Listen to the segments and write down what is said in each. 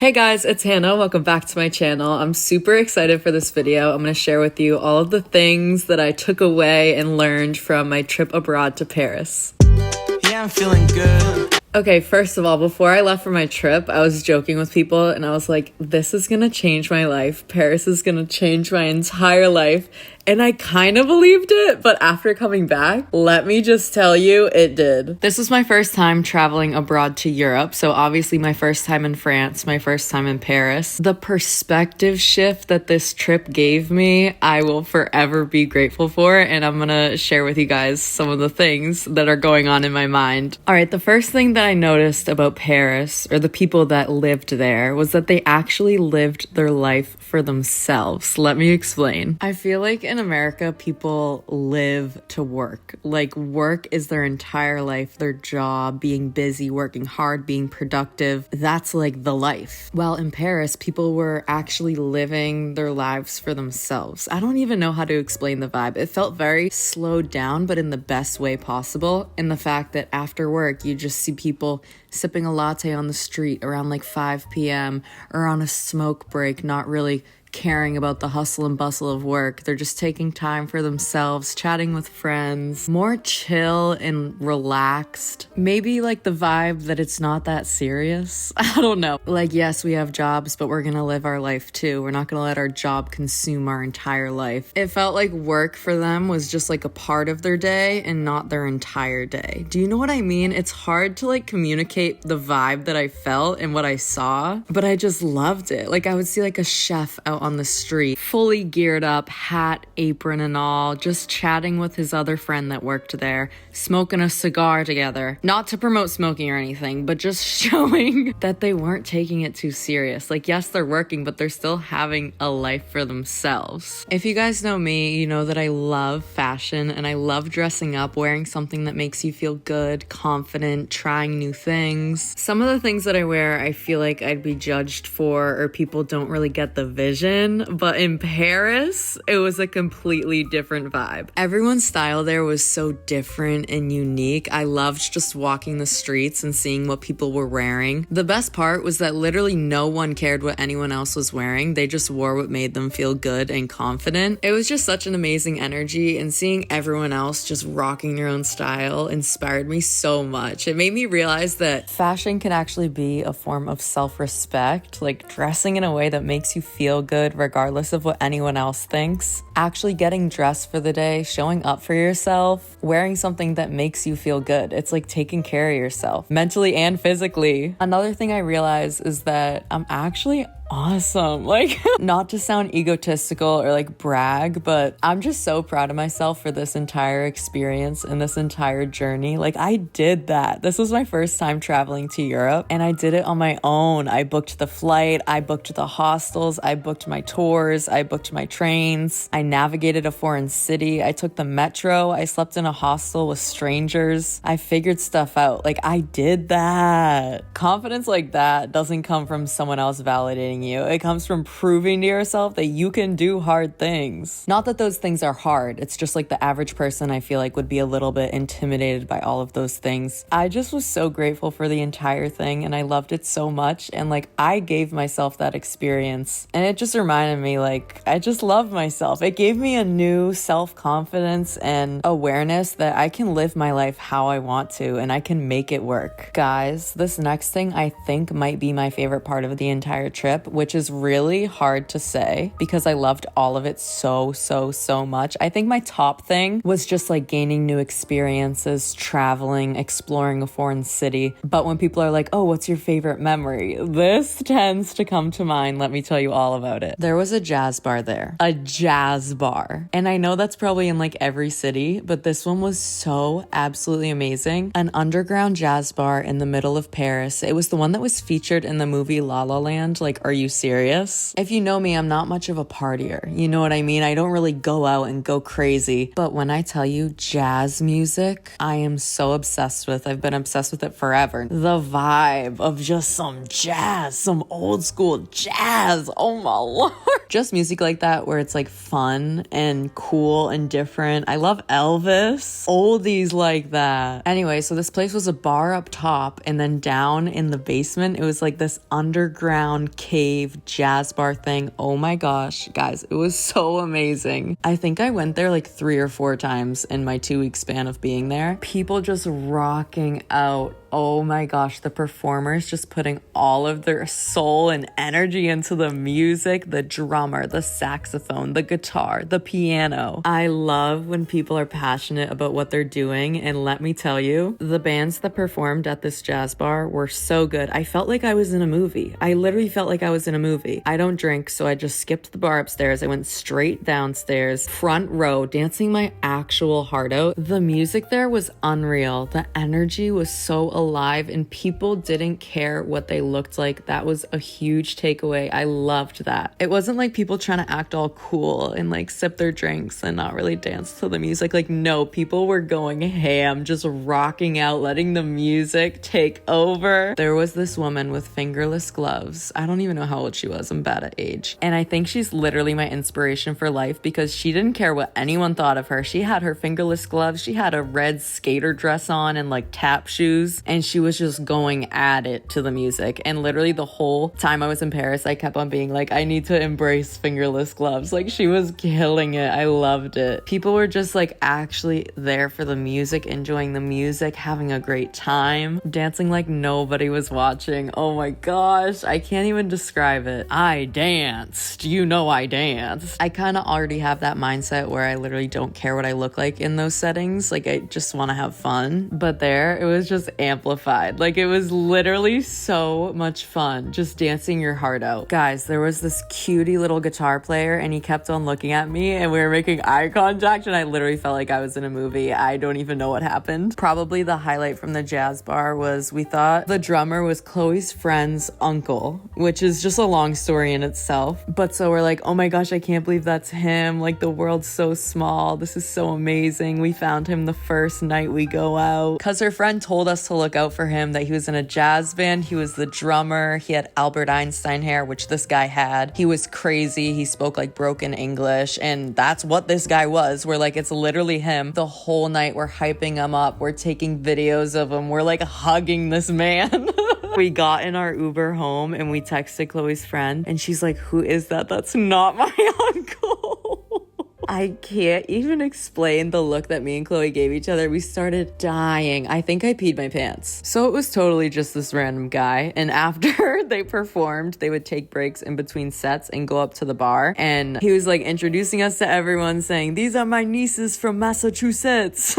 Hey guys, it's Hannah. Welcome back to my channel. I'm super excited for this video. I'm going to share with you all of the things that I took away and learned from my trip abroad to Paris. Yeah, I'm feeling good. Okay, first of all, before I left for my trip, I was joking with people and I was like, this is gonna change my life. Paris is gonna change my entire life. And I kind of believed it, but after coming back, let me just tell you, it did. This was my first time traveling abroad to Europe, so obviously my first time in France, my first time in Paris. The perspective shift that this trip gave me, I will forever be grateful for, and I'm gonna share with you guys some of the things that are going on in my mind. All right, the first thing that I noticed about Paris, or the people that lived there, was that they actually lived their life for themselves. Let me explain. I feel like in America, people live to work. Like, work is their entire life, their job, being busy, working hard, being productive. That's like the life. While in Paris, people were actually living their lives for themselves. I don't even know how to explain the vibe. It felt very slowed down, but in the best way possible. In the fact that after work, you just see people sipping a latte on the street around like 5 p.m. or on a smoke break, not really caring about the hustle and bustle of work. They're just taking time for themselves, chatting with friends, more chill and relaxed. Maybe like the vibe that it's not that serious. I don't know. Like, yes, we have jobs, but we're gonna live our life too. We're not gonna let our job consume our entire life. It felt like work for them was just like a part of their day and not their entire day. Do you know what I mean? It's hard to like communicate the vibe that I felt and what I saw, but I just loved it. Like, I would see like a chef out on the street, fully geared up, hat, apron and all, just chatting with his other friend that worked there, smoking a cigar together. Not to promote smoking or anything, but just showing that they weren't taking it too serious. Like, yes, they're working, but they're still having a life for themselves. If you guys know me, you know that I love fashion and I love dressing up, wearing something that makes you feel good, confident, trying new things. Some of the things that I wear, I feel like I'd be judged for, or people don't really get the vision. But in Paris, it was a completely different vibe. Everyone's style there was so different and unique. I loved just walking the streets and seeing what people were wearing. The best part was that literally no one cared what anyone else was wearing. They just wore what made them feel good and confident. It was just such an amazing energy, and seeing everyone else just rocking their own style inspired me so much. It made me realize that fashion can actually be a form of self-respect, like dressing in a way that makes you feel good regardless of what anyone else thinks. Actually getting dressed for the day, showing up for yourself, wearing something that makes you feel good. It's like taking care of yourself, mentally and physically. Another thing I realized is that I'm actually awesome. Like, not to sound egotistical or like brag, but I'm just so proud of myself for this entire experience and this entire journey. Like, I did that. This was my first time traveling to Europe and I did it on my own. I booked the flight, I booked the hostels, I booked my tours, I booked my trains, I navigated a foreign city, I took the metro, I slept in a hostel with strangers, I figured stuff out. Like, I did that. Confidence like that doesn't come from someone else validating you. It comes from proving to yourself that you can do hard things. Not that those things are hard. It's just like the average person, I feel like, would be a little bit intimidated by all of those things. I just was so grateful for the entire thing and I loved it so much. And like, I gave myself that experience and it just reminded me, like, I just love myself. It gave me a new self-confidence and awareness that I can live my life how I want to and I can make it work. Guys, this next thing I think might be my favorite part of the entire trip, which is really hard to say because I loved all of it so much. I think my top thing was just like gaining new experiences, traveling, exploring a foreign city. But when people are like, oh, what's your favorite memory? This tends to come to mind. Let me tell you all about it. There was a jazz bar there. A jazz bar. And I know that's probably in like every city, but this one was so absolutely amazing. An underground jazz bar in the middle of Paris. It was the one that was featured in the movie La La Land. Like, are you you serious? If you know me, I'm not much of a partier. You know what I mean? I don't really go out and go crazy. But when I tell you jazz music, I am so obsessed with. I've been obsessed with it forever. The vibe of just some jazz, some old school jazz. Oh my Lord. Just music like that where it's like fun and cool and different. I love Elvis. Oldies like that. Anyway, so this place was a bar up top, and then down in the basement, it was like this underground cave jazz bar thing. Oh my gosh, guys, it was so amazing. I think I went there like 3 or 4 times in my 2-week span of being there. People just rocking out. Oh my gosh, the performers just putting all of their soul and energy into the music, the drummer, the saxophone, the guitar, the piano. I love when people are passionate about what they're doing, and let me tell you, the bands that performed at this jazz bar were so good. I felt like I was in a movie. I literally felt like I was in a movie. I don't drink, so I just skipped the bar upstairs. I went straight downstairs, front row, dancing my actual heart out. The music there was unreal. The energy was so alive, and people didn't care what they looked like. That was a huge takeaway. I loved that. It wasn't like people trying to act all cool and like sip their drinks and not really dance to the music. Like, no, people were going ham, just rocking out, letting the music take over. There was this woman with fingerless gloves. I don't even know how old she was. I'm bad at age. And I think she's literally my inspiration for life, because she didn't care what anyone thought of her. She had her fingerless gloves. She had a red skater dress on and like tap shoes, and she was just going at it to the music. And literally the whole time I was in Paris, I kept on being like, I need to embrace fingerless gloves. Like, she was killing it. I loved it. People were just like actually there for the music, enjoying the music, having a great time, dancing like nobody was watching. Oh my gosh, I can't even describe it. I danced. You know I danced. I kind of already have that mindset where I literally don't care what I look like in those settings. Like, I just want to have fun. But there, it was just amplified. Like, it was literally so much fun just dancing your heart out. Guys, there was this cutie little guitar player, and he kept on looking at me, and we were making eye contact, and I literally felt like I was in a movie. I don't even know what happened. Probably the highlight from the jazz bar was we thought the drummer was Chloe's friend's uncle, which is just a long story in itself. But so we're like, oh my gosh, I can't believe that's him. Like, the world's so small. This is so amazing. We found him the first night we go out, because her friend told us to look out for him, that he was in a jazz band. He was the drummer. He had Albert Einstein hair, which this guy had. He was crazy. He spoke like broken English, and that's what this guy was. We're like, it's literally him. The whole night we're hyping him up. We're taking videos of him. We're like hugging this man. We got in our Uber home and we texted Chloe's friend, and she's like, who is that? That's not my uncle. I can't even explain the look that me and Chloe gave each other. We started dying. I think I peed my pants. So it was totally just this random guy. And after they performed, they would take breaks in between sets and go up to the bar. And he was like introducing us to everyone, saying, these are my nieces from Massachusetts.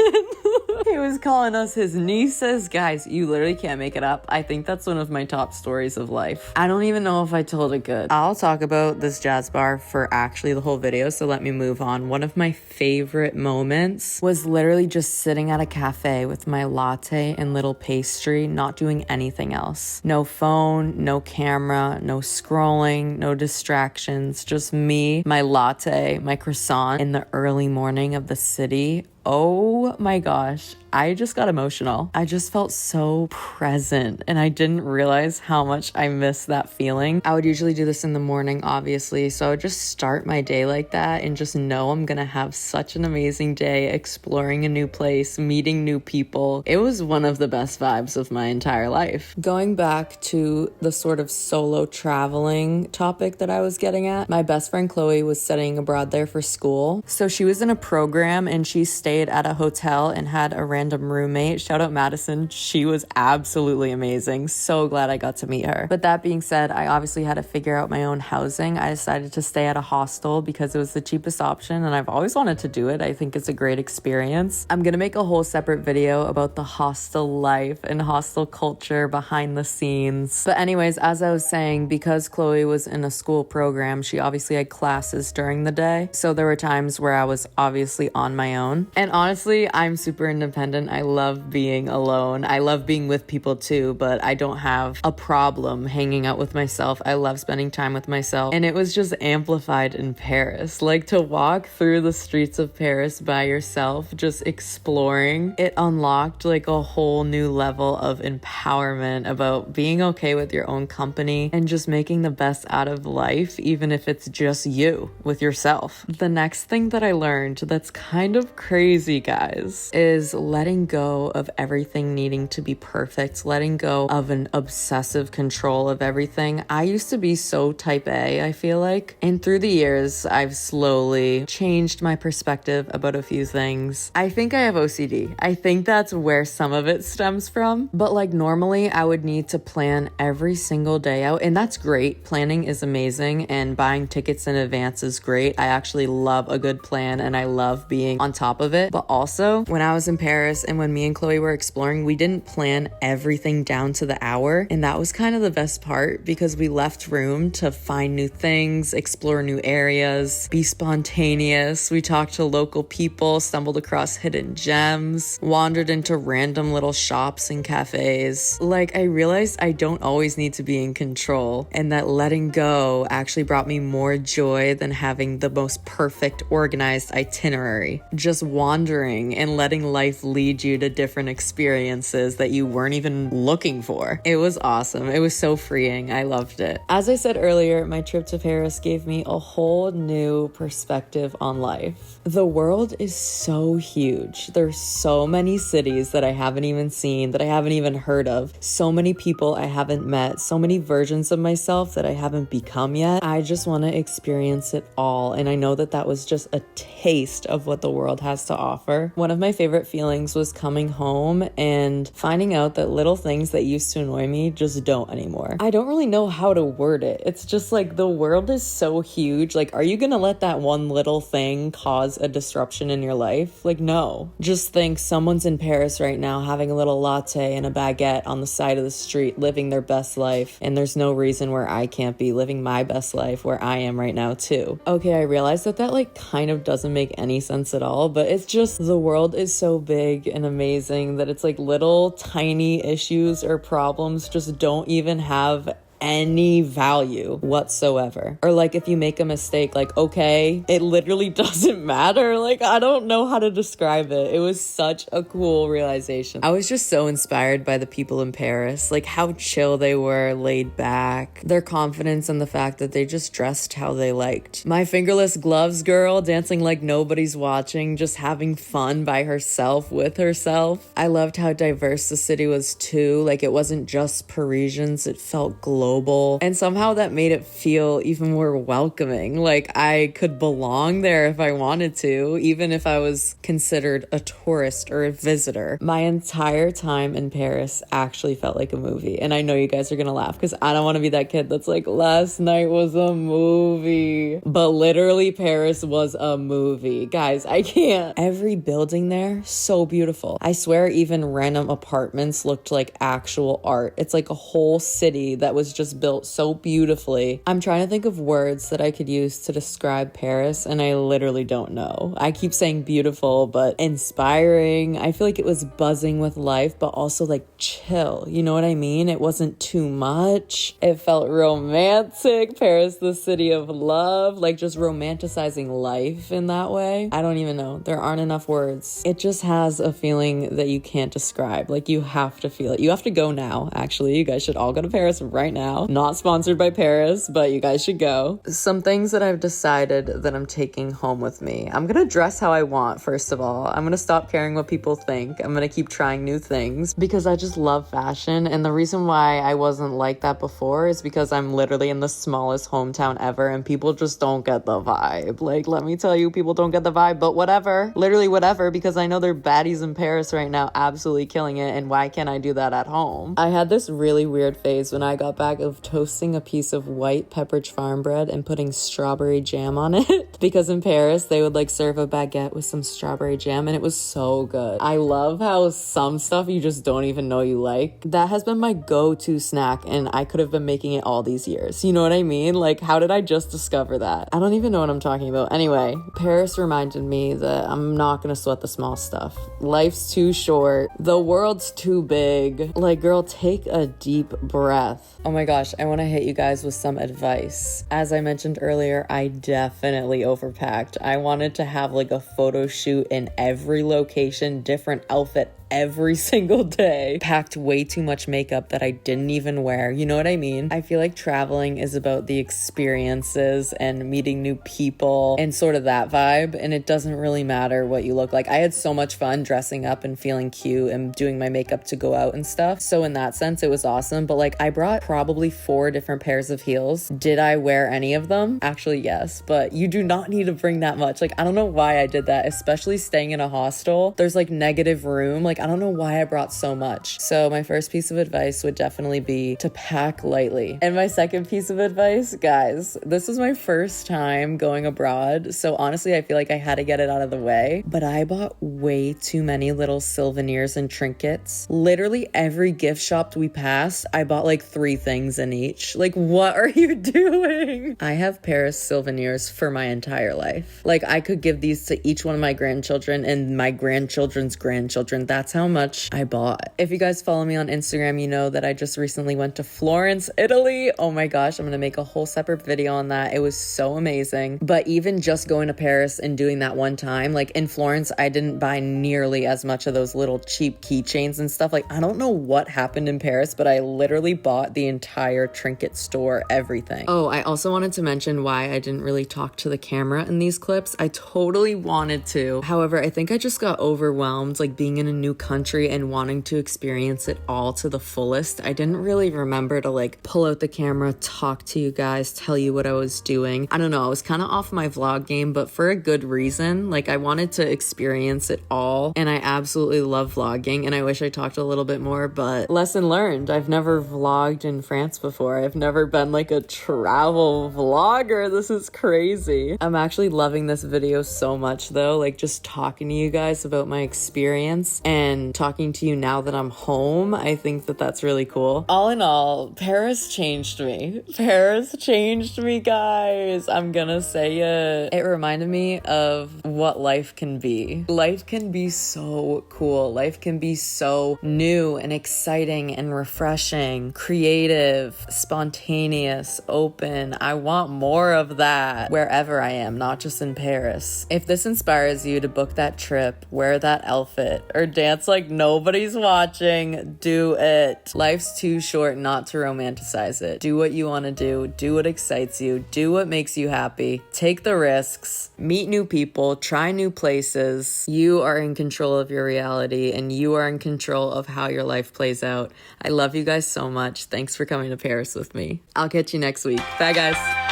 He was calling us his nieces. Guys, you literally can't make it up. I think that's one of my top stories of life. I don't even know if I told it good. I'll talk about this jazz bar for actually the whole video, so let me move on. One of my favorite moments was literally just sitting at a cafe with my latte and little pastry, not doing anything else. No phone, no camera, no scrolling, no distractions, just me, my latte, my croissant in the early morning of the city. Oh my gosh, I just got emotional. I just felt so present, and I didn't realize how much I missed that feeling. I would usually do this in the morning, obviously, so I would just start my day like that and just know I'm gonna have such an amazing day exploring a new place, meeting new people. It was one of the best vibes of my entire life. Going back to the sort of solo traveling topic that I was getting at, my best friend Chloe was studying abroad there for school. So she was in a program, and she stayed at a hotel and had a random roommate. Shout out Madison. She was absolutely amazing. So glad I got to meet her. But that being said, I obviously had to figure out my own housing. I decided to stay at a hostel because it was the cheapest option, and I've always wanted to do it. I think it's a great experience. I'm gonna make a whole separate video about the hostel life and hostel culture behind the scenes. But anyways, as I was saying, because Chloe was in a school program, she obviously had classes during the day. So there were times where I was obviously on my own. And honestly, I'm super independent independent. I love being alone. I love being with people too, but I don't have a problem hanging out with myself. I love spending time with myself. And it was just amplified in Paris. Like, to walk through the streets of Paris by yourself, just exploring, it unlocked like a whole new level of empowerment about being okay with your own company and just making the best out of life, even if it's just you with yourself. The next thing that I learned that's kind of crazy, guys, is letting go of everything needing to be perfect, letting go of an obsessive control of everything. I used to be so type A, I feel like, and through the years, I've slowly changed my perspective about a few things. I think I have OCD. I think that's where some of it stems from, but like normally I would need to plan every single day out, and that's great. Planning is amazing, and buying tickets in advance is great. I actually love a good plan and I love being on top of it. But also, when I was in Paris and when me and Chloe were exploring, we didn't plan everything down to the hour, and that was kind of the best part because we left room to find new things, explore new areas, be spontaneous. We talked to local people, stumbled across hidden gems, wandered into random little shops and cafes. Like, I realized I don't always need to be in control, and that letting go actually brought me more joy than having the most perfect organized itinerary. Just wandering and letting life lead you to different experiences that you weren't even looking for. It was awesome. It was so freeing. I loved it. As I said earlier, my trip to Paris gave me a whole new perspective on life. The world is so huge. There's so many cities that I haven't even seen, that I haven't even heard of. So many people I haven't met, so many versions of myself that I haven't become yet. I just want to experience it all. And I know that that was just a taste of what the world has to offer. One of my favorite feelings was coming home and finding out that little things that used to annoy me just don't anymore. I don't really know how to word it. It's just like the world is so huge. Like, are you gonna let that one little thing cause a disruption in your life? Like, no. Just think someone's in Paris right now having a little latte and a baguette on the side of the street, living their best life, and there's no reason where I can't be living my best life where I am right now too. Okay, I realize that like kind of doesn't make any sense at all, but it's just the world is so big and amazing that it's like little tiny issues or problems just don't even have any value whatsoever. Or like if you make a mistake, like, okay, it literally doesn't matter. Like, I don't know how to describe it. It was such a cool realization. I was just so inspired by the people in Paris, like how chill they were, laid back, their confidence, and the fact that they just dressed how they liked. My fingerless gloves girl dancing like nobody's watching, just having fun by herself with herself. I loved how diverse the city was too. Like, it wasn't just Parisians, it felt global. And somehow that made it feel even more welcoming. Like, I could belong there if I wanted to, even if I was considered a tourist or a visitor. My entire time in Paris actually felt like a movie. And I know you guys are gonna laugh because I don't want to be that kid that's like, last night was a movie. But literally, Paris was a movie. Guys, I can't. Every building there, so beautiful. I swear even random apartments looked like actual art. It's like a whole city that was just built so beautifully. I'm trying to think of words that I could use to describe Paris, and I literally don't know. I keep saying beautiful, but inspiring. I feel like it was buzzing with life, but also like chill. You know what I mean? It wasn't too much. It felt romantic. Paris, the city of love, like just romanticizing life in that way. I don't even know. There aren't enough words. It just has a feeling that you can't describe. Like, you have to feel it. You have to go now, actually. You guys should all go to Paris right now. Not sponsored by Paris, but you guys should go. Some things that I've decided that I'm taking home with me. I'm gonna dress how I want, first of all. I'm gonna stop caring what people think. I'm gonna keep trying new things because I just love fashion. And the reason why I wasn't like that before is because I'm literally in the smallest hometown ever and people just don't get the vibe. Like, let me tell you, people don't get the vibe, but whatever. Literally whatever, because I know they're baddies in Paris right now, absolutely killing it. And why can't I do that at home? I had this really weird phase when I got back bag of toasting a piece of white Pepperidge Farm bread and putting strawberry jam on it because in Paris they would like serve a baguette with some strawberry jam and it was so good. I love how some stuff you just don't even know you like. That has been my go-to snack and I could have been making it all these years. You know what I mean? Like, how did I just discover that? I don't even know what I'm talking about. Anyway, Paris reminded me that I'm not gonna sweat the small stuff. Life's too short. The world's too big. Like, girl, take a deep breath. Oh my gosh, I want to hit you guys with some advice. As I mentioned earlier, I definitely overpacked. I wanted to have like a photo shoot in every location, different outfit every single day. Packed way too much makeup that I didn't even wear. You know what I mean? I feel like traveling is about the experiences and meeting new people and sort of that vibe. And it doesn't really matter what you look like. I had so much fun dressing up and feeling cute and doing my makeup to go out and stuff. So in that sense, it was awesome. But like, I brought probably 4 different pairs of heels. Did I wear any of them? Actually, yes. But you do not need to bring that much. Like, I don't know why I did that, especially staying in a hostel. There's like negative room. Like, I don't know why I brought so much. So my first piece of advice would definitely be to pack lightly. And my second piece of advice, guys, this was my first time going abroad. So honestly, I feel like I had to get it out of the way. But I bought way too many little souvenirs and trinkets. Literally every gift shop we passed, I bought like 3 things in each. Like, what are you doing? I have Paris souvenirs for my entire life. Like, I could give these to each one of my grandchildren and my grandchildren's grandchildren. That's how much I bought. If you guys follow me on Instagram, you know that I just recently went to Florence, Italy. Oh my gosh, I'm gonna make a whole separate video on that. It was so amazing. But even just going to Paris and doing that one time, like in Florence, I didn't buy nearly as much of those little cheap keychains and stuff. Like, I don't know what happened in Paris, but I literally bought the entire trinket store, everything. Oh, I also wanted to mention why I didn't really talk to the camera in these clips. I totally wanted to. However, I think I just got overwhelmed, like being in a new country and wanting to experience it all to the fullest. I didn't really remember to like pull out the camera, talk to you guys, tell you what I was doing. I don't know, I was kind of off my vlog game, but for a good reason. Like, I wanted to experience it all and I absolutely love vlogging and I wish I talked a little bit more, but lesson learned. I've never vlogged in France before. I've never been like a travel vlogger. This is crazy. I'm actually loving this video so much though, like just talking to you guys about my experience and talking to you now that I'm home. I think that that's really cool. All in all, Paris changed me. Paris changed me, guys. I'm gonna say it. It reminded me of what life can be. Life can be so cool. Life can be so new and exciting and refreshing, creative, spontaneous, open. I want more of that wherever I am, not just in Paris. If this inspires you to book that trip, wear that outfit, or dance like nobody's watching, do it. Life's too short not to romanticize it. Do what you want to do what excites you, do what makes you happy, take the risks, meet new people, try new places. You are in control of your reality and you are in control of how your life plays out. I love you guys so much. Thanks for coming to Paris with me. I'll catch you next week. Bye, guys.